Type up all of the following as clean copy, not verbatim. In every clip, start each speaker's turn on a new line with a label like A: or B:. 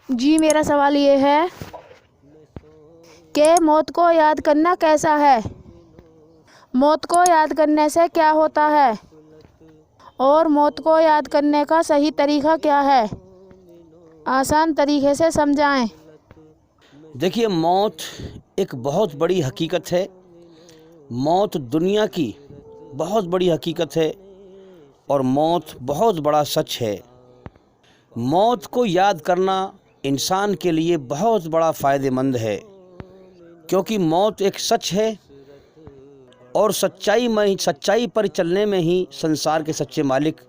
A: جی میرا سوال یہ ہے کہ موت کو یاد کرنا کیسا ہے؟ موت کو یاد کرنے سے کیا ہوتا ہے؟ اور موت کو یاد کرنے کا صحیح طریقہ کیا ہے؟ آسان طریقے سے سمجھائیں۔
B: دیکھیے، موت ایک بہت بڑی حقیقت ہے۔ موت دنیا کی بہت بڑی حقیقت ہے اور موت بہت بڑا سچ ہے۔ موت کو یاد کرنا انسان کے لیے بہت بڑا فائدہ مند ہے، کیونکہ موت ایک سچ ہے اور سچائی پر چلنے میں ہی سنسار کے سچے مالک،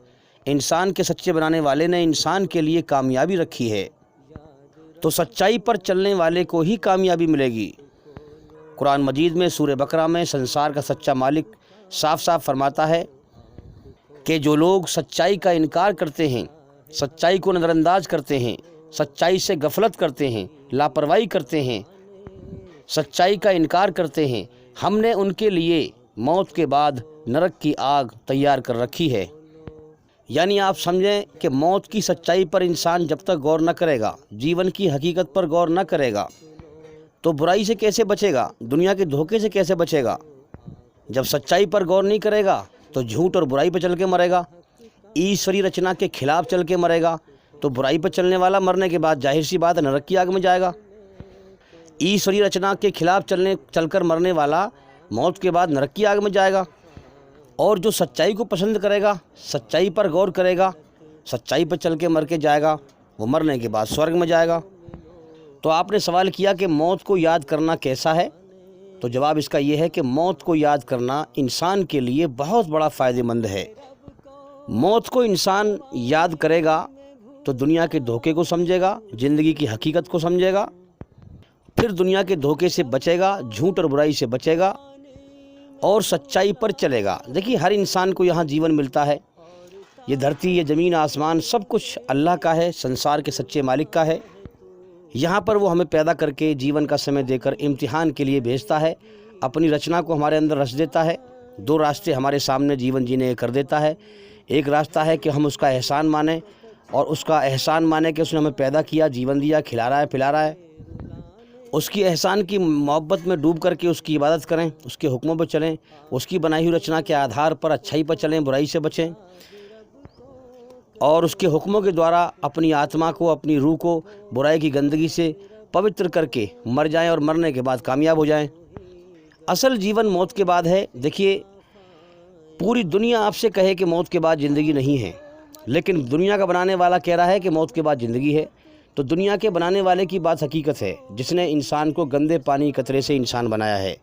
B: انسان کے سچے بنانے والے نے انسان کے لیے کامیابی رکھی ہے، تو سچائی پر چلنے والے کو ہی کامیابی ملے گی۔ قرآن مجید میں سورہ بقرہ میں سنسار کا سچا مالک صاف صاف فرماتا ہے کہ جو لوگ سچائی کا انکار کرتے ہیں، سچائی کو نظر انداز کرتے ہیں، سچائی سے غفلت کرتے ہیں، لاپرواہی کرتے ہیں، سچائی کا انکار کرتے ہیں، ہم نے ان کے لیے موت کے بعد نرک کی آگ تیار کر رکھی ہے۔ یعنی آپ سمجھیں کہ موت کی سچائی پر انسان جب تک غور نہ کرے گا، جیون کی حقیقت پر غور نہ کرے گا، تو برائی سے کیسے بچے گا؟ دنیا کے دھوکے سے کیسے بچے گا؟ جب سچائی پر غور نہیں کرے گا تو جھوٹ اور برائی پہ چل کے مرے گا، ایشوری رچنا کے خلاف چل کے مرے گا، تو برائی پر چلنے والا مرنے کے بعد ظاہر سی بات ہے نرک کی آگ میں جائے گا۔ ایشوری رچنا کے خلاف چل کر مرنے والا موت کے بعد نرک کی آگ میں جائے گا، اور جو سچائی کو پسند کرے گا، سچائی پر غور کرے گا، سچائی پر چل کے مر کے جائے گا، وہ مرنے کے بعد سورگ میں جائے گا۔ تو آپ نے سوال کیا کہ موت کو یاد کرنا کیسا ہے؟ تو جواب اس کا یہ ہے کہ موت کو یاد کرنا انسان کے لیے بہت بڑا فائدہ مند ہے۔ موت کو انسان یاد کرے گا تو دنیا کے دھوکے کو سمجھے گا، زندگی کی حقیقت کو سمجھے گا، پھر دنیا کے دھوکے سے بچے گا، جھوٹ اور برائی سے بچے گا اور سچائی پر چلے گا۔ دیکھیے، ہر انسان کو یہاں جیون ملتا ہے، یہ دھرتی، یہ زمین، آسمان، سب کچھ اللہ کا ہے، سنسار کے سچے مالک کا ہے۔ یہاں پر وہ ہمیں پیدا کر کے جیون کا سمے دے کر امتحان کے لیے بھیجتا ہے، اپنی رچنا کو ہمارے اندر رچ دیتا ہے۔ دو راستے ہمارے سامنے جیون جینے کر دیتا ہے۔ ایک راستہ ہے کہ ہم اس کا احسان مانیں، اور اس کا احسان مانیں کہ اس نے ہمیں پیدا کیا، جیون دیا، کھلا رہا ہے، پلا رہا ہے۔ اس کی احسان کی محبت میں ڈوب کر کے اس کی عبادت کریں، اس کے حکموں پر چلیں، اس کی بنائی ہوئی رچنا کے آدھار پر اچھائی پر چلیں، برائی سے بچیں، اور اس کے حکموں کے دوارا اپنی آتما کو، اپنی روح کو برائی کی گندگی سے پوتر کر کے مر جائیں، اور مرنے کے بعد کامیاب ہو جائیں۔ اصل جیون موت کے بعد ہے۔ دیکھیے، پوری دنیا آپ سے کہے کہ موت کے بعد زندگی نہیں ہے، لیکن دنیا کا بنانے والا کہہ رہا ہے کہ موت کے بعد زندگی ہے، تو دنیا کے بنانے والے کی بات حقیقت ہے، جس نے انسان کو گندے پانی قطرے سے انسان بنایا ہے۔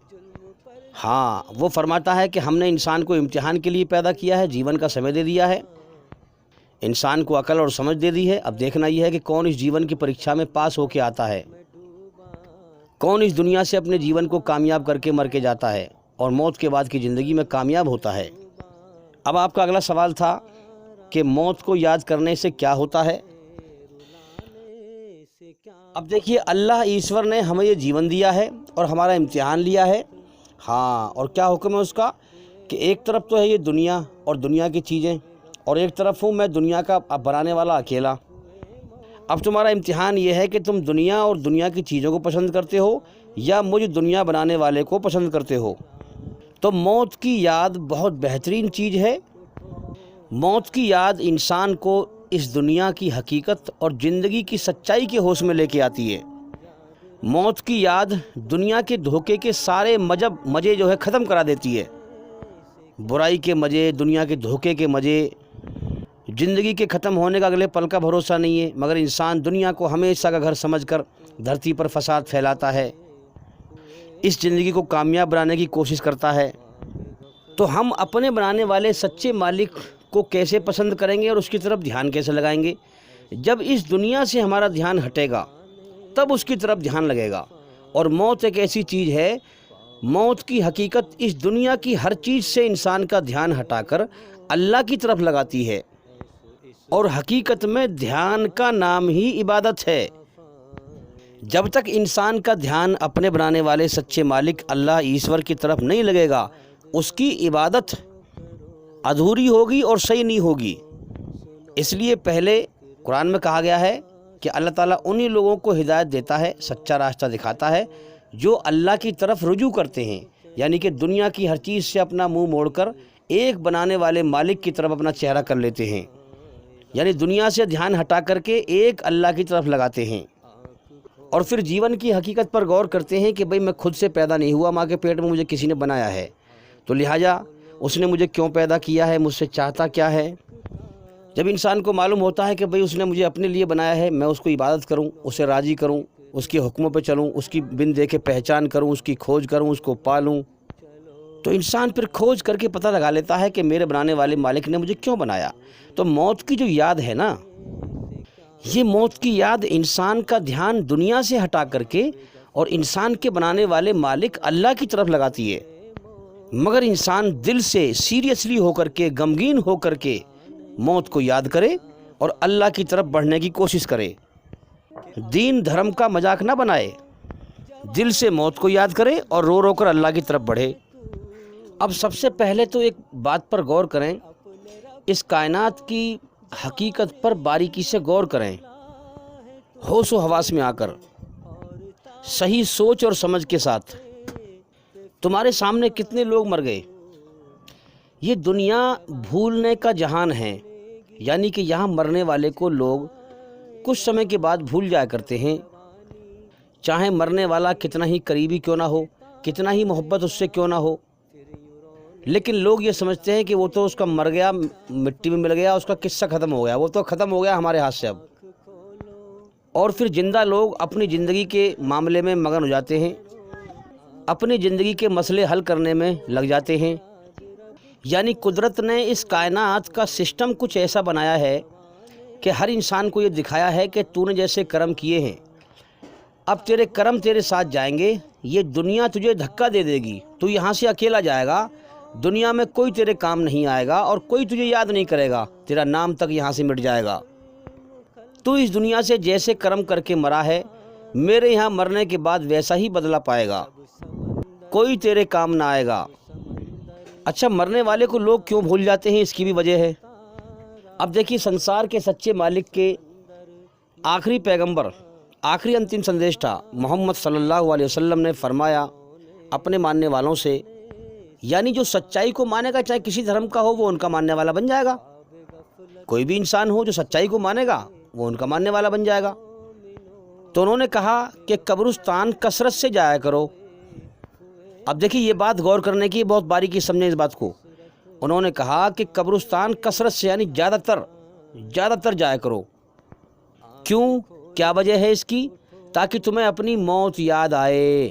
B: ہاں، وہ فرماتا ہے کہ ہم نے انسان کو امتحان کے لیے پیدا کیا ہے، جیون کا سمے دے دیا ہے، انسان کو عقل اور سمجھ دے دی ہے۔ اب دیکھنا یہ ہے کہ کون اس جیون کی پریکشا میں پاس ہو کے آتا ہے، کون اس دنیا سے اپنے جیون کو کامیاب کر کے مر کے جاتا ہے اور موت کے بعد کی زندگی میں کامیاب ہوتا ہے۔ اب آپ کا اگلا سوال تھا کہ موت کو یاد کرنے سے کیا ہوتا ہے؟ اب دیکھیے، اللہ ایشور نے ہمیں یہ جیون دیا ہے اور ہمارا امتحان لیا ہے۔ ہاں، اور کیا حکم ہے اس کا کہ ایک طرف تو ہے یہ دنیا اور دنیا کی چیزیں، اور ایک طرف ہوں میں دنیا کا بنانے والا اکیلا۔ اب تمہارا امتحان یہ ہے کہ تم دنیا اور دنیا کی چیزوں کو پسند کرتے ہو یا مجھ دنیا بنانے والے کو پسند کرتے ہو۔ تو موت کی یاد بہت بہترین چیز ہے۔ موت کی یاد انسان کو اس دنیا کی حقیقت اور زندگی کی سچائی کے ہوش میں لے کے آتی ہے۔ موت کی یاد دنیا کے دھوکے کے سارے مزے جو ہے ختم کرا دیتی ہے۔ برائی کے مزے، دنیا کے دھوکے کے مزے، زندگی کے ختم ہونے کا اگلے پل کا بھروسہ نہیں ہے، مگر انسان دنیا کو ہمیشہ کا گھر سمجھ کر دھرتی پر فساد پھیلاتا ہے، اس زندگی کو کامیاب بنانے کی کوشش کرتا ہے۔ تو ہم اپنے بنانے والے سچے مالک کو کیسے پسند کریں گے اور اس کی طرف دھیان کیسے لگائیں گے؟ جب اس دنیا سے ہمارا دھیان ہٹے گا تب اس کی طرف دھیان لگے گا۔ اور موت ایک ایسی چیز ہے، موت کی حقیقت اس دنیا کی ہر چیز سے انسان کا دھیان ہٹا کر اللہ کی طرف لگاتی ہے، اور حقیقت میں دھیان کا نام ہی عبادت ہے۔ جب تک انسان کا دھیان اپنے بنانے والے سچے مالک اللہ ایشور کی طرف نہیں لگے گا، اس کی عبادت ادھوری ہوگی اور صحیح نہیں ہوگی۔ اس لیے پہلے قرآن میں کہا گیا ہے کہ اللہ تعالیٰ انہی لوگوں کو ہدایت دیتا ہے، سچا راستہ دکھاتا ہے جو اللہ کی طرف رجوع کرتے ہیں، یعنی کہ دنیا کی ہر چیز سے اپنا منہ موڑ کر ایک بنانے والے مالک کی طرف اپنا چہرہ کر لیتے ہیں، یعنی دنیا سے دھیان ہٹا کر کے ایک اللہ کی طرف لگاتے ہیں، اور پھر جیون کی حقیقت پر غور کرتے ہیں کہ بھئی میں خود سے پیدا نہیں ہوا، ماں کے پیٹ میں مجھے کسی نے بنایا ہے، تو لہٰذا اس نے مجھے کیوں پیدا کیا ہے، مجھ سے چاہتا کیا ہے۔ جب انسان کو معلوم ہوتا ہے کہ بھئی اس نے مجھے اپنے لیے بنایا ہے، میں اس کو عبادت کروں، اسے راضی کروں، اس کے حکموں پہ چلوں، اس کی بن دیکھے پہچان کروں، اس کی کھوج کروں، اس کو پالوں، تو انسان پھر کھوج کر کے پتہ لگا لیتا ہے کہ میرے بنانے والے مالک نے مجھے کیوں بنایا۔ تو موت کی جو یاد ہے نا، یہ موت کی یاد انسان کا دھیان دنیا سے ہٹا کر کے اور انسان کے بنانے والے مالک اللہ کی طرف لگاتی ہے، مگر انسان دل سے سیریسلی ہو کر کے، غمگین ہو کر کے موت کو یاد کرے اور اللہ کی طرف بڑھنے کی کوشش کرے، دین دھرم کا مذاق نہ بنائے، دل سے موت کو یاد کرے اور رو رو کر اللہ کی طرف بڑھے۔ اب سب سے پہلے تو ایک بات پر غور کریں، اس کائنات کی حقیقت پر باریکی سے غور کریں، ہوش و حواس میں آ کر، صحیح سوچ اور سمجھ کے ساتھ۔ تمہارے سامنے کتنے لوگ مر گئے؟ یہ دنیا بھولنے کا جہان ہے، یعنی کہ یہاں مرنے والے کو لوگ کچھ سمے کے بعد بھول جایا کرتے ہیں، چاہے مرنے والا کتنا ہی قریبی کیوں نہ ہو، کتنا ہی محبت اس سے کیوں نہ ہو، لیکن لوگ یہ سمجھتے ہیں کہ وہ تو اس کا مر گیا، مٹی میں مل گیا، اس کا قصہ ختم ہو گیا، وہ تو ختم ہو گیا ہمارے ہاتھ سے اب۔ اور پھر زندہ لوگ اپنی زندگی کے معاملے میں مگن ہو جاتے ہیں، اپنی زندگی کے مسئلے حل کرنے میں لگ جاتے ہیں، یعنی قدرت نے اس کائنات کا سسٹم کچھ ایسا بنایا ہے کہ ہر انسان کو یہ دکھایا ہے کہ تو نے جیسے کرم کیے ہیں، اب تیرے کرم تیرے ساتھ جائیں گے، یہ دنیا تجھے دھکا دے دے گی، تو یہاں سے اکیلا جائے گا، دنیا میں کوئی تیرے کام نہیں آئے گا اور کوئی تجھے یاد نہیں کرے گا، تیرا نام تک یہاں سے مٹ جائے گا۔ تو اس دنیا سے جیسے کرم کر کے مرا ہے، میرے یہاں مرنے کے بعد ویسا ہی بدلہ پائے گا، کوئی تیرے کام نہ آئے گا۔ اچھا، مرنے والے کو لوگ کیوں بھول جاتے ہیں، اس کی بھی وجہ ہے۔ اب دیکھیے، سنسار کے سچے مالک کے آخری پیغمبر، آخری انتم سندیش تھا محمد صلی اللہ علیہ وسلم نے فرمایا اپنے ماننے والوں سے، یعنی جو سچائی کو مانے گا، چاہے کسی دھرم کا ہو، وہ ان کا ماننے والا بن جائے گا۔ کوئی بھی انسان ہو جو سچائی کو مانے گا، وہ ان کا ماننے والا بن جائے گا۔ تو انہوں نے کہا کہ قبرستان کثرت سے جایا کرو۔ اب دیکھیے، یہ بات غور کرنے کی، بہت باریکی سمجھیں اس بات کو۔ انہوں نے کہا کہ قبرستان کثرت سے، یعنی زیادہ تر جایا کرو۔ کیوں؟ کیا وجہ ہے اس کی؟ تاکہ تمہیں اپنی موت یاد آئے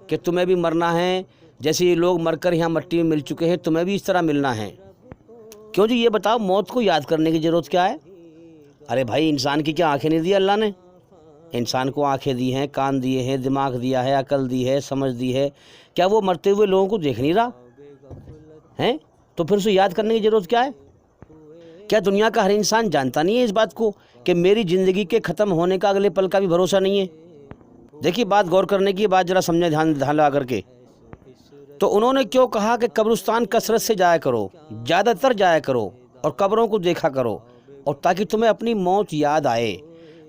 B: کہ تمہیں بھی مرنا ہے، جیسے یہ لوگ مر کر یہاں مٹی میں مل چکے ہیں، تمہیں بھی اس طرح ملنا ہے۔ کیوں جی؟ یہ بتاؤ، موت کو یاد کرنے کی ضرورت کیا ہے؟ ارے بھائی، انسان کی کیا آنکھیں نہیں دی اللہ نے؟ انسان کو آنکھیں دی ہیں، کان دیے ہیں، دماغ دیا ہے، عقل دی ہے، سمجھ دی ہے، کیا وہ مرتے ہوئے لوگوں کو دیکھ نہیں رہا ہیں؟ تو پھر اسے یاد کرنے کی ضرورت کیا ہے؟ کیا دنیا کا ہر انسان جانتا نہیں ہے اس بات کو کہ میری زندگی کے ختم ہونے کا اگلے پل کا بھی بھروسہ نہیں ہے؟ دیکھیے، بات غور کرنے کی، بات ذرا سمجھیں دھیان لگا کر کے۔ تو انہوں نے کیوں کہا کہ قبرستان کثرت سے جایا کرو، زیادہ تر جایا کرو اور قبروں کو دیکھا کرو، اور تاکہ تمہیں اپنی موت یاد آئے۔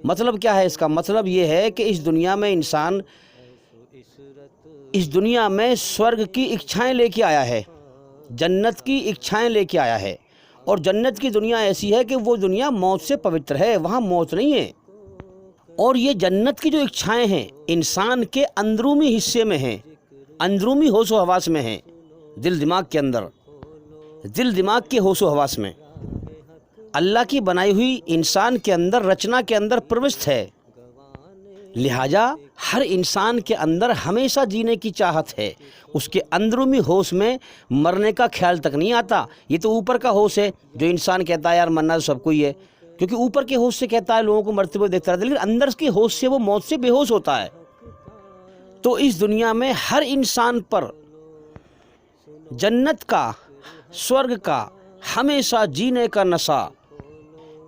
B: مطلب کیا ہے اس کا؟ مطلب یہ ہے کہ اس دنیا میں انسان اس دنیا میں سورگ کی اچھائیں لے کے آیا ہے، جنت کی اچھائیں لے کے آیا ہے، اور جنت کی دنیا ایسی ہے کہ وہ دنیا موت سے پوتر ہے، وہاں موت نہیں ہے۔ اور یہ جنت کی جو اچھائیں ہیں انسان کے اندرونی حصے میں ہیں، اندرونی ہوش و حواس میں ہیں، دل دماغ کے اندر، دل دماغ کے ہوش و حواس میں اللہ کی بنائی ہوئی انسان کے اندر، رچنا کے اندر پروشت ہے۔ لہٰذا ہر انسان کے اندر ہمیشہ جینے کی چاہت ہے، اس کے اندرونی ہوش میں مرنے کا خیال تک نہیں آتا۔ یہ تو اوپر کا ہوش ہے، جو انسان کہتا ہے یار مرنا تو سب کو ہی ہے، کیونکہ اوپر کے ہوش سے کہتا ہے لوگوں کو مرتے ہوئے دیکھتا رہتا ہے، لیکن اندر کے ہوش سے وہ موت سے بے ہوش ہوتا ہے۔ تو اس دنیا میں ہر انسان پر جنت کا، سورگ کا ہمیشہ جینے کا نشہ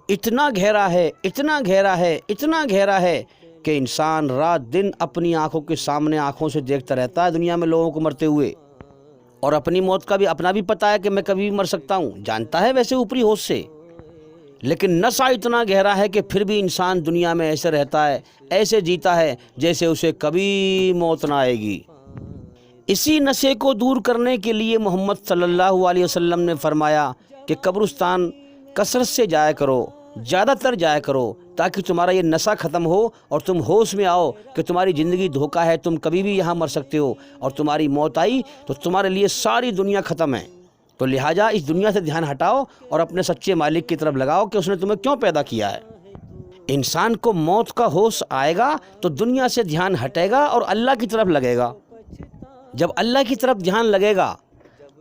B: اتنا گہرا ہے، اتنا گہرا ہے، اتنا گہرا ہے کہ انسان رات دن اپنی آنکھوں کے سامنے آنکھوں سے دیکھتا رہتا ہے دنیا میں لوگوں کو مرتے ہوئے، اور اپنی موت کا بھی اپنا بھی پتہ ہے کہ میں کبھی بھی مر سکتا ہوں، جانتا ہے ویسے اوپری ہوش سے، لیکن نشہ اتنا گہرا ہے کہ پھر بھی انسان دنیا میں ایسے رہتا ہے، ایسے جیتا ہے جیسے اسے کبھی موت نہ آئے گی۔ اسی نشے کو دور کرنے کے لیے محمد صلی اللہ علیہ وسلم نے فرمایا کہ قبرستان کثرت سے جایا کرو، زیادہ تر جایا کرو، تاکہ تمہارا یہ نشہ ختم ہو اور تم ہوش میں آؤ کہ تمہاری زندگی دھوکہ ہے، تم کبھی بھی یہاں مر سکتے ہو، اور تمہاری موت آئی تو تمہارے لیے ساری دنیا ختم ہے۔ تو لہٰذا اس دنیا سے دھیان ہٹاؤ اور اپنے سچے مالک کی طرف لگاؤ کہ اس نے تمہیں کیوں پیدا کیا ہے۔ انسان کو موت کا ہوش آئے گا تو دنیا سے دھیان ہٹے گا اور اللہ کی طرف لگے گا۔ جب اللہ کی طرف دھیان لگے گا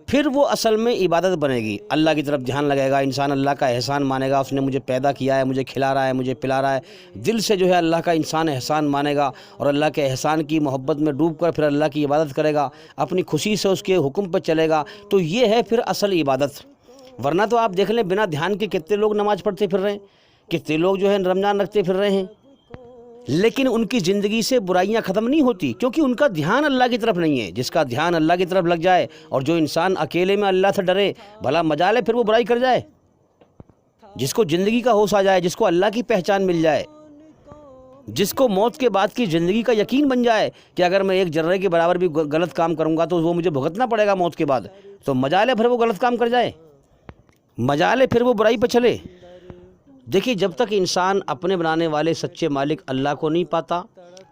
B: پھر وہ اصل میں عبادت بنے گی۔ اللہ کی طرف دھیان لگے گا، انسان اللہ کا احسان مانے گا، اس نے مجھے پیدا کیا ہے، مجھے کھلا رہا ہے، مجھے پلا رہا ہے، دل سے جو ہے اللہ کا انسان احسان مانے گا اور اللہ کے احسان کی محبت میں ڈوب کر پھر اللہ کی عبادت کرے گا، اپنی خوشی سے اس کے حکم پہ چلے گا، تو یہ ہے پھر اصل عبادت۔ ورنہ تو آپ دیکھ لیں بنا دھیان کے کتنے لوگ نماز پڑھتے پھر رہے ہیں، کتنے لوگ جو ہے رمضان رکھتے پھر رہے ہیں، لیکن ان کی زندگی سے برائیاں ختم نہیں ہوتی، کیونکہ ان کا دھیان اللہ کی طرف نہیں ہے۔ جس کا دھیان اللہ کی طرف لگ جائے اور جو انسان اکیلے میں اللہ سے ڈرے، بھلا مجال ہے پھر وہ برائی کر جائے۔ جس کو زندگی کا ہوش آ جائے، جس کو اللہ کی پہچان مل جائے، جس کو موت کے بعد کی زندگی کا یقین بن جائے کہ اگر میں ایک ذرے کے برابر بھی غلط کام کروں گا تو وہ مجھے بھگتنا پڑے گا موت کے بعد، تو مجال ہے پھر وہ غلط کام کر جائے، مجال ہے پھر وہ برائی پہ چلے۔ دیکھیے جب تک انسان اپنے بنانے والے سچے مالک اللہ کو نہیں پاتا،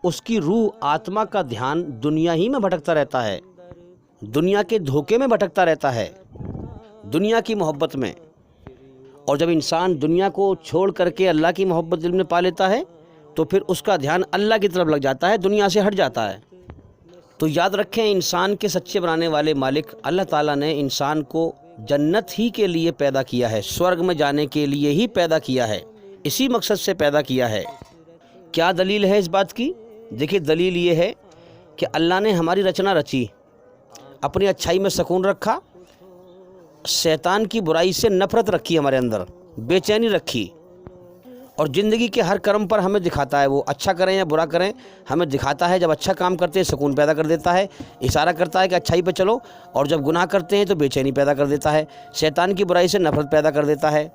B: اس کی روح آتما کا دھیان دنیا ہی میں بھٹکتا رہتا ہے، دنیا کے دھوکے میں بھٹکتا رہتا ہے، دنیا کی محبت میں۔ اور جب انسان دنیا کو چھوڑ کر کے اللہ کی محبت دل میں پا لیتا ہے تو پھر اس کا دھیان اللہ کی طرف لگ جاتا ہے، دنیا سے ہٹ جاتا ہے۔ تو یاد رکھیں انسان کے سچے بنانے والے مالک اللہ تعالیٰ نے انسان کو جنت ہی کے لیے پیدا کیا ہے، سورگ میں جانے کے لیے ہی پیدا کیا ہے، اسی مقصد سے پیدا کیا ہے۔ کیا دلیل ہے اس بات کی؟ دیکھیے دلیل یہ ہے کہ اللہ نے ہماری رچنا رچی، اپنی اچھائی میں سکون رکھا، شیطان کی برائی سے نفرت رکھی ہمارے اندر، بے چینی رکھی، اور زندگی کے ہر کرم پر ہمیں دکھاتا ہے، وہ اچھا کریں یا برا کریں ہمیں دکھاتا ہے۔ جب اچھا کام کرتے ہیں سکون پیدا کر دیتا ہے، اشارہ کرتا ہے کہ اچھائی پہ چلو، اور جب گناہ کرتے ہیں تو بے چینی پیدا کر دیتا ہے، شیطان کی برائی سے نفرت پیدا کر دیتا ہے۔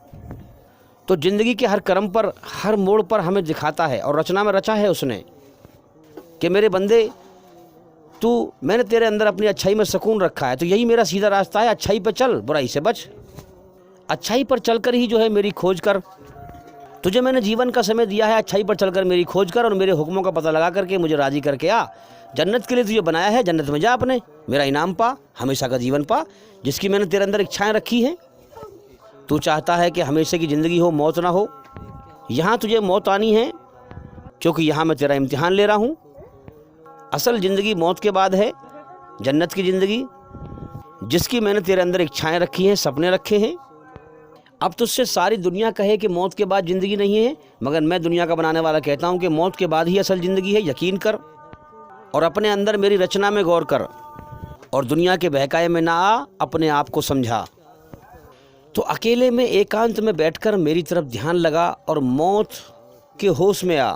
B: تو زندگی کے ہر کرم پر، ہر موڑ پر ہمیں دکھاتا ہے، اور رچنا میں رچا ہے اس نے کہ میرے بندے میں نے تیرے اندر اپنی اچھائی میں سکون رکھا ہے، تو یہی میرا سیدھا راستہ ہے، اچھائی پہ چل، برائی سے بچ، اچھائی پر چل کر ہی جو ہے میری کھوج کر، تجھے میں نے جیون کا سمے دیا ہے، اچھائی پر چل کر میری کھوج کر اور میرے حکموں کا پتہ لگا کر کے مجھے راضی کر کے آ، جنت کے لیے تجھے بنایا ہے، جنت میں جا، اپنے میرا انعام پا، ہمیشہ کا جیون پا، جس کی میں نے تیرے اندر اچھائیں رکھی ہیں۔ تو چاہتا ہے کہ ہمیشہ کی زندگی ہو، موت نہ ہو، یہاں تجھے موت آنی ہے کیونکہ یہاں میں تیرا امتحان لے رہا ہوں۔ اصل زندگی موت کے بعد ہے، جنت کی زندگی، جس کی میں نے تیرے اندر اچھائیں رکھی ہیں، سپنے رکھے ہیں۔ اب تجھ سے ساری دنیا کہے کہ موت کے بعد زندگی نہیں ہے، مگر میں دنیا کا بنانے والا کہتا ہوں کہ موت کے بعد ہی اصل زندگی ہے، یقین کر اور اپنے اندر میری رچنا میں غور کر، اور دنیا کے بہکائے میں نہ آ، اپنے آپ کو سمجھا۔ تو اکیلے میں ایکانت میں بیٹھ کر میری طرف دھیان لگا اور موت کے ہوش میں آ،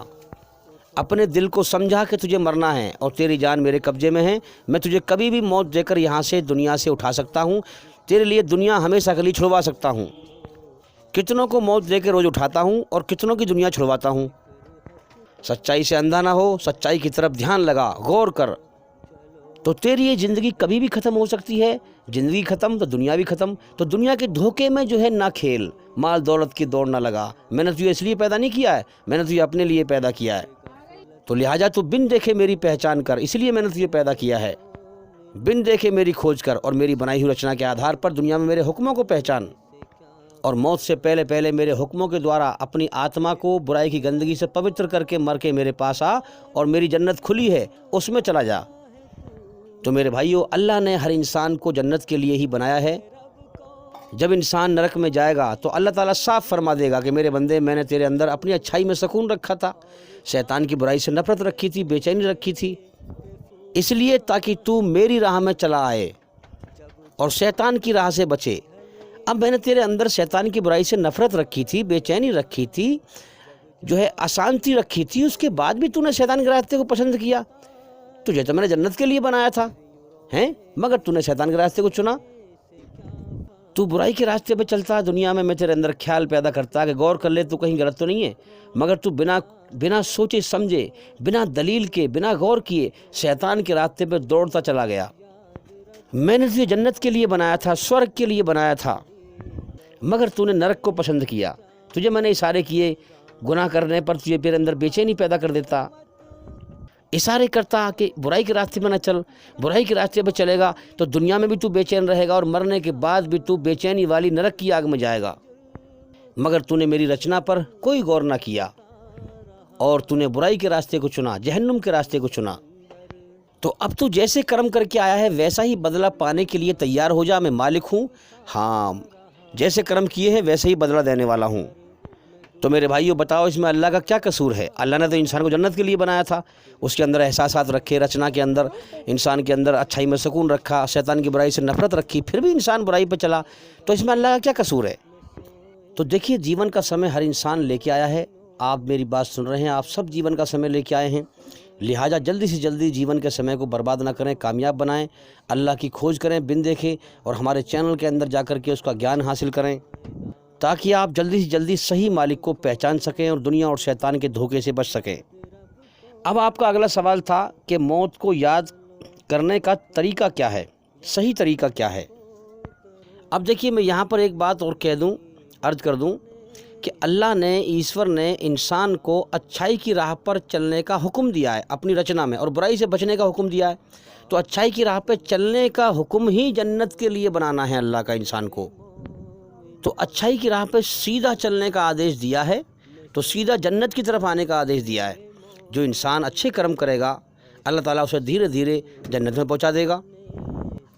B: اپنے دل کو سمجھا کہ تجھے مرنا ہے اور تیری جان میرے قبضے میں ہے، میں تجھے کبھی بھی موت دے کر یہاں سے دنیا سے اٹھا سکتا ہوں، تیرے لیے دنیا ہمیشہ کے لیے چھڑوا سکتا ہوں۔ کتنوں کو موت دے کے روز اٹھاتا ہوں اور کتنوں کی دنیا چھڑواتا ہوں۔ سچائی سے اندھا نہ ہو، سچائی کی طرف دھیان لگا، غور کر، تو تیری یہ زندگی کبھی بھی ختم ہو سکتی ہے۔ زندگی ختم تو دنیا بھی ختم، تو دنیا کے دھوکے میں جو ہے نہ کھیل، مال دولت کی دوڑ نہ لگا۔ میں نے تجھے اس لیے پیدا نہیں کیا ہے، میں نے تجھے اپنے لیے پیدا کیا ہے، تو لہٰذا تو بن دیکھے میری پہچان کر، اس لیے میں نے تجھے پیدا کیا ہے۔ بن دیکھے میری کھوج کر اور میری بنائی ہوئی رچنا کے آدھار پر دنیا میں میرے حکموں کو پہچان، اور موت سے پہلے پہلے میرے حکموں کے دوارا اپنی آتما کو برائی کی گندگی سے پوتر کر کے مر کے میرے پاس آ، اور میری جنت کھلی ہے اس میں چلا جا۔ تو میرے بھائیو، اللہ نے ہر انسان کو جنت کے لیے ہی بنایا ہے۔ جب انسان نرک میں جائے گا تو اللہ تعالیٰ صاف فرما دے گا کہ میرے بندے، میں نے تیرے اندر اپنی اچھائی میں سکون رکھا تھا، شیطان کی برائی سے نفرت رکھی تھی، بے چینی رکھی تھی، اس لیے تاکہ تو میری راہ میں چلا آئے اور شیطان کی راہ سے بچے۔ اب میں نے تیرے اندر شیطان کی برائی سے نفرت رکھی تھی، بے چینی رکھی تھی، جو ہے اشانتی رکھی تھی، اس کے بعد بھی تو نے شیطان کے راستے کو پسند کیا۔ تجھے تو میں نے جنت کے لیے بنایا تھا، مگر تو نے شیطان کے راستے کو چنا۔ تو برائی کے راستے پہ چلتا ہے دنیا میں تیرے اندر خیال پیدا کرتا ہے کہ غور کر لے تو کہیں غلط تو نہیں ہے، مگر تو بنا سوچے سمجھے، بنا دلیل کے، بنا غور کیے شیطان کے راستے پہ دوڑتا چلا گیا۔ میں نے تجھے جنت کے لیے بنایا تھا، سورگ کے لیے بنایا تھا، مگر تو نے نرک کو پسند کیا۔ تجھے میں نے اشارے کیے گناہ کرنے پر، تجھے میرے اندر بے چینی پیدا کر دیتا، اشارے کرتا کہ برائی کے راستے میں نہ چل، برائی کے راستے پہ چلے گا تو دنیا میں بھی تو بے چین رہے گا اور مرنے کے بعد بھی تو بے چینی والی نرک کی آگ میں جائے گا، مگر تو نے میری رچنا پر کوئی غور نہ کیا اور تو نے برائی کے راستے کو چنا، جہنم کے راستے کو چنا۔ تو اب تو جیسے کرم کر کے آیا ہے ویسا ہی بدلہ پانے کے لیے تیار ہو جا، میں مالک ہوں، ہاں جیسے کرم کیے ہیں ویسے ہی بدلہ دینے والا ہوں۔ تو میرے بھائیو بتاؤ اس میں اللہ کا کیا قصور ہے؟ اللہ نے تو انسان کو جنت کے لیے بنایا تھا، اس کے اندر احساسات رکھے، رچنا کے اندر انسان کے اندر اچھائی میں سکون رکھا، شیطان کی برائی سے نفرت رکھی، پھر بھی انسان برائی پہ چلا، تو اس میں اللہ کا کیا قصور ہے؟ تو دیکھیے جیون کا سمے ہر انسان لے کے آیا ہے، آپ میری بات سن رہے ہیں، آپ سب جیون کا سمے لے کے آئے ہیں، لہٰذا جلدی سے جلدی جیون کے سمے کو برباد نہ کریں، کامیاب بنائیں، اللہ کی کھوج کریں بن دیکھیں، اور ہمارے چینل کے اندر جا کر کے اس کا گیان حاصل کریں تاکہ آپ جلدی سے جلدی صحیح مالک کو پہچان سکیں اور دنیا اور شیطان کے دھوکے سے بچ سکیں۔ اب آپ کا اگلا سوال تھا کہ موت کو یاد کرنے کا طریقہ کیا ہے، صحیح طریقہ کیا ہے؟ اب دیکھیے میں یہاں پر ایک بات اور کہہ دوں، عرض کر دوں کہ اللہ نے، ایشور نے انسان کو اچھائی کی راہ پر چلنے کا حکم دیا ہے اپنی رچنا میں، اور برائی سے بچنے کا حکم دیا ہے، تو اچھائی کی راہ پہ چلنے کا حکم ہی جنت کے لیے بنانا ہے اللہ کا انسان کو، تو اچھائی کی راہ پہ سیدھا چلنے کا آدیش دیا ہے، تو سیدھا جنت کی طرف آنے کا آدیش دیا ہے۔ جو انسان اچھے کرم کرے گا اللہ تعالیٰ اسے دھیرے دھیرے جنت میں پہنچا دے گا۔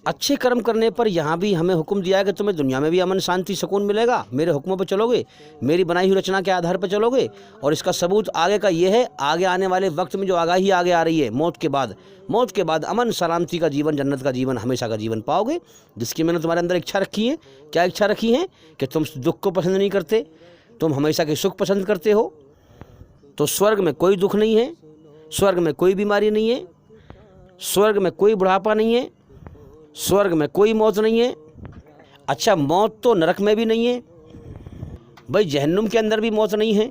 B: اچھے کرم کرنے پر یہاں بھی ہمیں حکم دیا ہے کہ تمہیں دنیا میں بھی امن شانتی سکون ملے گا، میرے حکموں پہ چلو گے، میری بنائی ہوئی رچنا کے آدھار پہ چلو گے، اور اس کا ثبوت آگے کا یہ ہے، آگے آنے والے وقت میں جو آگاہی آگے آ رہی ہے موت کے بعد امن سلامتی کا جیون، جنت کا جیون، ہمیشہ کا جیون پاؤ گے، جس کی میں نے تمہارے اندر اچھا رکھی ہے۔ کیا اچھا رکھی ہے؟ کہ تم دکھ کو پسند نہیں کرتے، تم ہمیشہ کے سکھ پسند کرتے ہو، تو سورگ میں کوئی دکھ نہیں ہے، سورگ میں کوئی بیماری نہیں ہے، سورگ میں کوئی بڑھاپا نہیں ہے، سورگ میں کوئی موت نہیں ہے۔ اچھا موت تو نرک میں بھی نہیں ہے بھائی، جہنم کے اندر بھی موت نہیں ہے،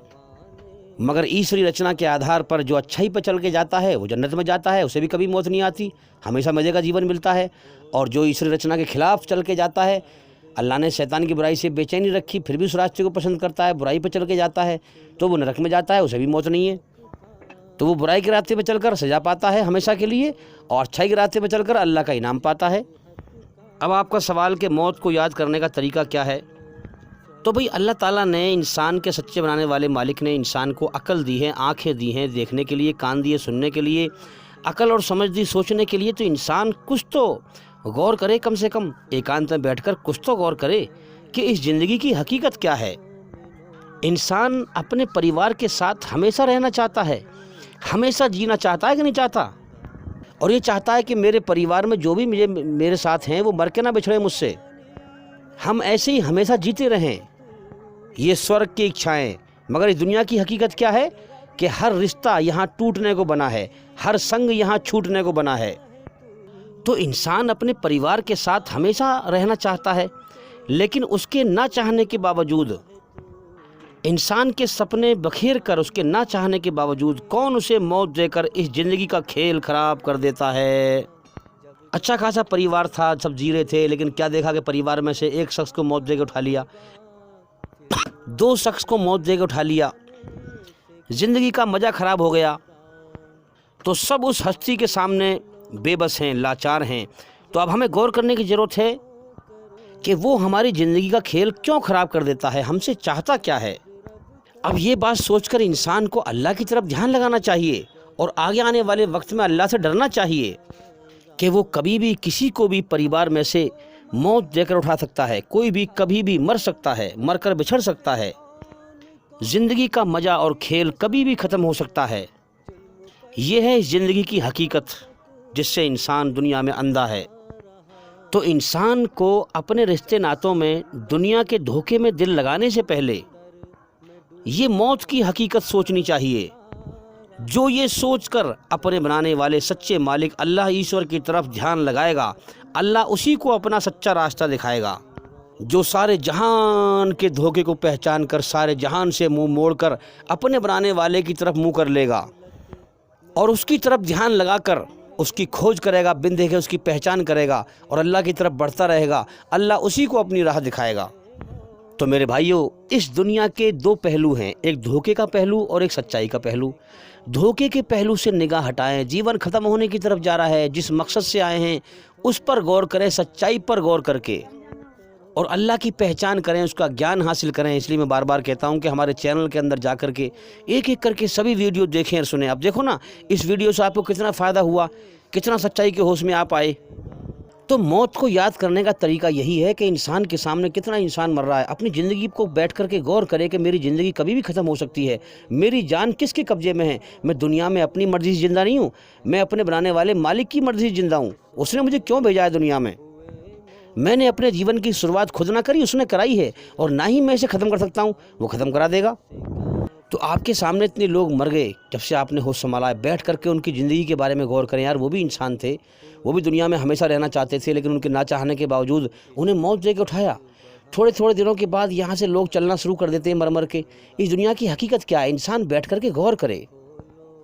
B: مگر ایشوری رچنا کے آدھار پر جو اچھائی پہ چل کے جاتا ہے وہ جنت میں جاتا ہے، اسے بھی کبھی موت نہیں آتی، ہمیشہ مزے کا جیون ملتا ہے، اور جو ایشوری رچنا کے خلاف چل کے جاتا ہے، اللہ نے شیطان کی برائی سے بے چینی رکھی پھر بھی اس راستے کو پسند کرتا ہے، برائی پہ چل کے جاتا ہے، تو وہ نرک میں جاتا ہے، اسے بھی موت نہیں ہے، تو وہ برائی کے راستے پہ چل کر سزا پاتا ہے ہمیشہ کے لیے، اور اچھائی کے راستے پہ چل کر اللہ کا انعام پاتا ہے۔ اب آپ کا سوال کہ موت کو یاد کرنے کا طریقہ کیا ہے، تو بھئی اللہ تعالیٰ نے انسان کے سچے بنانے والے مالک نے انسان کو عقل دی ہے، آنکھیں دی ہیں دیکھنے کے لیے، کان دیے سننے کے لیے، عقل اور سمجھ دی سوچنے کے لیے، تو انسان کچھ تو غور کرے، کم سے کم ایکانت میں بیٹھ کر کچھ تو غور کرے کہ اس زندگی کی حقیقت کیا ہے۔ انسان اپنے پریوار کے ساتھ ہمیشہ رہنا چاہتا ہے، ہمیشہ جینا چاہتا ہے کہ نہیں چاہتا، اور یہ چاہتا ہے کہ میرے پریوار میں جو بھی میرے ساتھ ہیں وہ مر کے نہ بچھڑے مجھ سے، ہم ایسے ہی ہمیشہ جیتے رہیں، یہ سورگ کی اچھائیں۔ مگر اس دنیا کی حقیقت کیا ہے کہ ہر رشتہ یہاں ٹوٹنے کو بنا ہے، ہر سنگ یہاں چھوٹنے کو بنا ہے، تو انسان اپنے پریوار کے ساتھ ہمیشہ رہنا چاہتا ہے، لیکن اس کے نہ چاہنے کے باوجود، انسان کے سپنے بکھیر کر اس کے نہ چاہنے کے باوجود کون اسے موت دے کر اس زندگی کا کھیل خراب کر دیتا ہے۔ اچھا خاصا پریوار تھا، سب جی رہے تھے، لیکن کیا دیکھا کہ پریوار میں سے ایک شخص کو موت دے کے اٹھا لیا، دو شخص کو موت دے کے اٹھا لیا، زندگی کا مزہ خراب ہو گیا، تو سب اس ہستی کے سامنے بے بس ہیں، لاچار ہیں۔ تو اب ہمیں غور کرنے کی ضرورت ہے کہ وہ ہماری زندگی کا کھیل کیوں خراب کر دیتا ہے، ہم سے چاہتا کیا ہے۔ اب یہ بات سوچ کر انسان کو اللہ کی طرف دھیان لگانا چاہیے، اور آگے آنے والے وقت میں اللہ سے ڈرنا چاہیے کہ وہ کبھی بھی کسی کو بھی پریوار میں سے موت دے کر اٹھا سکتا ہے، کوئی بھی کبھی بھی مر سکتا ہے، مر کر بچھڑ سکتا ہے، زندگی کا مزہ اور کھیل کبھی بھی ختم ہو سکتا ہے۔ یہ ہے زندگی کی حقیقت جس سے انسان دنیا میں اندھا ہے۔ تو انسان کو اپنے رشتے ناتوں میں دنیا کے دھوکے میں دل لگانے سے پہلے یہ موت کی حقیقت سوچنی چاہیے۔ جو یہ سوچ کر اپنے بنانے والے سچے مالک اللہ ایشور کی طرف دھیان لگائے گا، اللہ اسی کو اپنا سچا راستہ دکھائے گا۔ جو سارے جہان کے دھوکے کو پہچان کر سارے جہان سے منہ موڑ کر اپنے بنانے والے کی طرف منہ کر لے گا اور اس کی طرف دھیان لگا کر اس کی کھوج کرے گا، بن دیکھے اس کی پہچان کرے گا اور اللہ کی طرف بڑھتا رہے گا، اللہ اسی کو اپنی راہ دکھائے گا۔ تو میرے بھائیوں، اس دنیا کے دو پہلو ہیں، ایک دھوکے کا پہلو اور ایک سچائی کا پہلو۔ دھوکے کے پہلو سے نگاہ ہٹائیں، جیون ختم ہونے کی طرف جا رہا ہے، جس مقصد سے آئے ہیں اس پر غور کریں، سچائی پر غور کر کے، اور اللہ کی پہچان کریں، اس کا گیان حاصل کریں۔ اس لیے میں بار بار کہتا ہوں کہ ہمارے چینل کے اندر جا کر کے ایک ایک کر کے سبھی ویڈیو دیکھیں اور سنیں۔ اب دیکھو نا اس ویڈیو سے آپ کو کتنا فائدہ ہوا، کتنا سچائی کے ہوش میں آپ آئے۔ تو موت کو یاد کرنے کا طریقہ یہی ہے کہ انسان کے سامنے کتنا انسان مر رہا ہے، اپنی زندگی کو بیٹھ کر کے غور کرے کہ میری زندگی کبھی بھی ختم ہو سکتی ہے، میری جان کس کے قبضے میں ہے، میں دنیا میں اپنی مرضی سے زندہ نہیں ہوں، میں اپنے بنانے والے مالک کی مرضی سے زندہ ہوں۔ اس نے مجھے کیوں بھیجا ہے دنیا میں نے اپنے جیون کی شروعات خود نہ کری، اس نے کرائی ہے، اور نہ ہی میں اسے ختم کر سکتا ہوں، وہ ختم کرا دے گا۔ تو آپ کے سامنے اتنے لوگ مر گئے، جب سے آپ نے ہوش سنبھالا ہے بیٹھ کر کے ان کی زندگی کے بارے میں غور کریں۔ یار وہ بھی انسان تھے، وہ بھی دنیا میں ہمیشہ رہنا چاہتے تھے، لیکن ان کے نہ چاہنے کے باوجود انہیں موت دے کے اٹھایا۔ تھوڑے دنوں کے بعد یہاں سے لوگ چلنا شروع کر دیتے ہیں مر مر کے۔ اس دنیا کی حقیقت کیا ہے، انسان بیٹھ کر کے غور کرے۔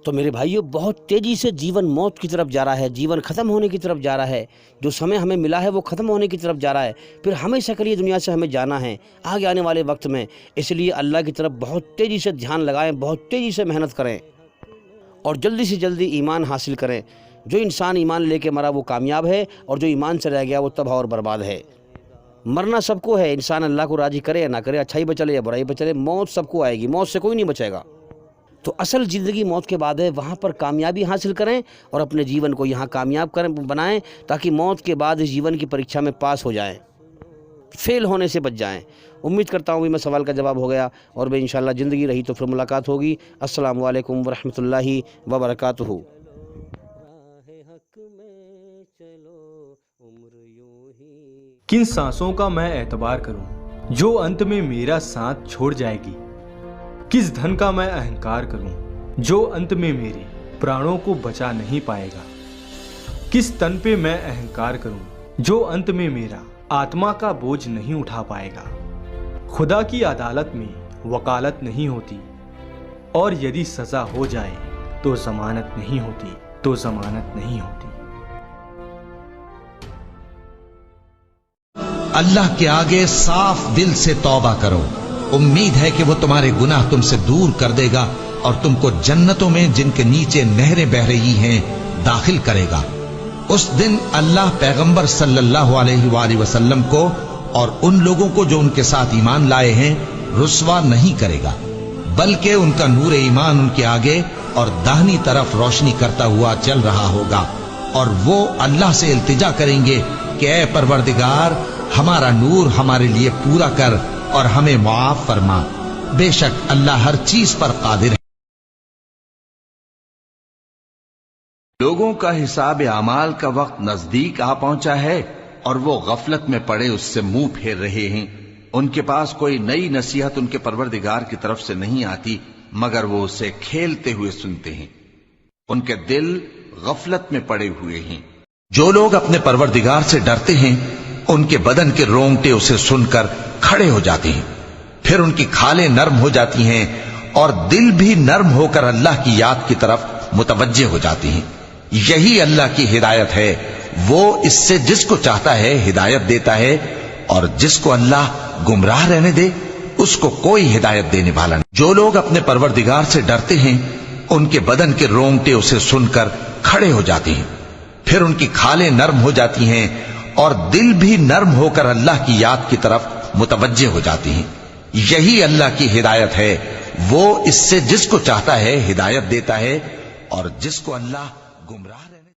B: تو میرے بھائیوں، بہت تیزی سے جیون موت کی طرف جا رہا ہے، جیون ختم ہونے کی طرف جا رہا ہے، جو سمے ہمیں ملا ہے وہ ختم ہونے کی طرف جا رہا ہے، پھر ہمیشہ کے لیے دنیا سے ہمیں جانا ہے آگے آنے والے وقت میں۔ اس لیے اللہ کی طرف بہت تیزی سے دھیان لگائیں، بہت تیزی سے محنت کریں اور جلدی سے جلدی ایمان حاصل کریں۔ جو انسان ایمان لے کے مرا وہ کامیاب ہے، اور جو ایمان سے رہ گیا وہ تباہ اور برباد ہے۔ مرنا سب کو ہے، انسان اللہ کو راضی کرے یا نہ کرے، اچھائی پہ چلے یا برائی پہ چلے، موت سب کو آئے گی، موت سے کوئی نہیں بچے گا۔ تو اصل زندگی موت کے بعد ہے، وہاں پر کامیابی حاصل کریں اور اپنے جیون کو یہاں کامیاب کریں، بنائیں، تاکہ موت کے بعد اس جیون کی پریکشا میں پاس ہو جائیں، فیل ہونے سے بچ جائیں۔ امید کرتا ہوں بھی میں سوال کا جواب ہو گیا، اور میں انشاءاللہ زندگی رہی تو پھر ملاقات ہوگی۔ السلام علیکم ورحمۃ اللہ وبرکاتہ۔
C: کن سانسوں کا میں اعتبار کروں جو انت میں میرا ساتھ چھوڑ جائے گی؟ کس دھن کا میں اہنکار کروں جو انت میں میرے پرانوں کو بچا نہیں پائے گا؟ کس تن پہ میں اہنکار کروں جو انت میں میرا آتما کا بوجھ نہیں اٹھا پائے گا؟ خدا کی عدالت میں وکالت نہیں ہوتی، اور یدی سزا ہو جائے تو ضمانت نہیں ہوتی، تو ضمانت نہیں ہوتی۔
D: اللہ کے آگے صاف دل سے توبہ کرو، امید ہے کہ وہ تمہارے گناہ تم سے دور کر دے گا اور تم کو جنتوں میں جن کے نیچے نہریں بہ رہی ہیں داخل کرے گا۔ اس دن اللہ پیغمبر صلی اللہ علیہ وآلہ وسلم کو اور ان لوگوں کو جو ان کے ساتھ ایمان لائے ہیں رسوا نہیں کرے گا، بلکہ ان کا نور ایمان ان کے آگے اور داہنی طرف روشنی کرتا ہوا چل رہا ہوگا، اور وہ اللہ سے التجا کریں گے کہ اے پروردگار، ہمارا نور ہمارے لیے پورا کر اور ہمیں معاف فرما، بے شک اللہ ہر چیز پر قادر ہے۔
E: لوگوں کا حساب اعمال کا وقت نزدیک آ پہنچا ہے اور وہ غفلت میں پڑے اس سے منہ پھیر رہے ہیں۔ ان کے پاس کوئی نئی نصیحت ان کے پروردگار کی طرف سے نہیں آتی مگر وہ اسے کھیلتے ہوئے سنتے ہیں، ان کے دل غفلت میں پڑے ہوئے ہیں۔
D: جو لوگ اپنے پروردگار سے ڈرتے ہیں ان کے بدن کے رونگٹے اسے سن کر کھڑے ہو جاتے ہیں، پھر ان کی کھالیں نرم ہو جاتی ہیں اور دل بھی نرم ہو کر اللہ کی یاد کی طرف متوجہ ہو جاتے ہیں۔ یہی اللہ کی ہدایت ہے، وہ اس سے جس کو چاہتا ہے ہدایت دیتا ہے، اور جس کو اللہ گمراہ رہنے دے اس کو کوئی ہدایت دینے والا نہیں۔ جو لوگ اپنے پروردگار سے ڈرتے ہیں ان کے بدن کے رونگٹے اسے سن کر کھڑے ہو جاتے ہیں، پھر ان کی کھالیں نرم ہو جاتی ہیں اور دل بھی نرم ہو کر اللہ کی یاد کی طرف متوجہ ہو جاتی ہیں۔ یہی اللہ کی ہدایت ہے، وہ اس سے جس کو چاہتا ہے ہدایت دیتا ہے، اور جس کو اللہ گمراہ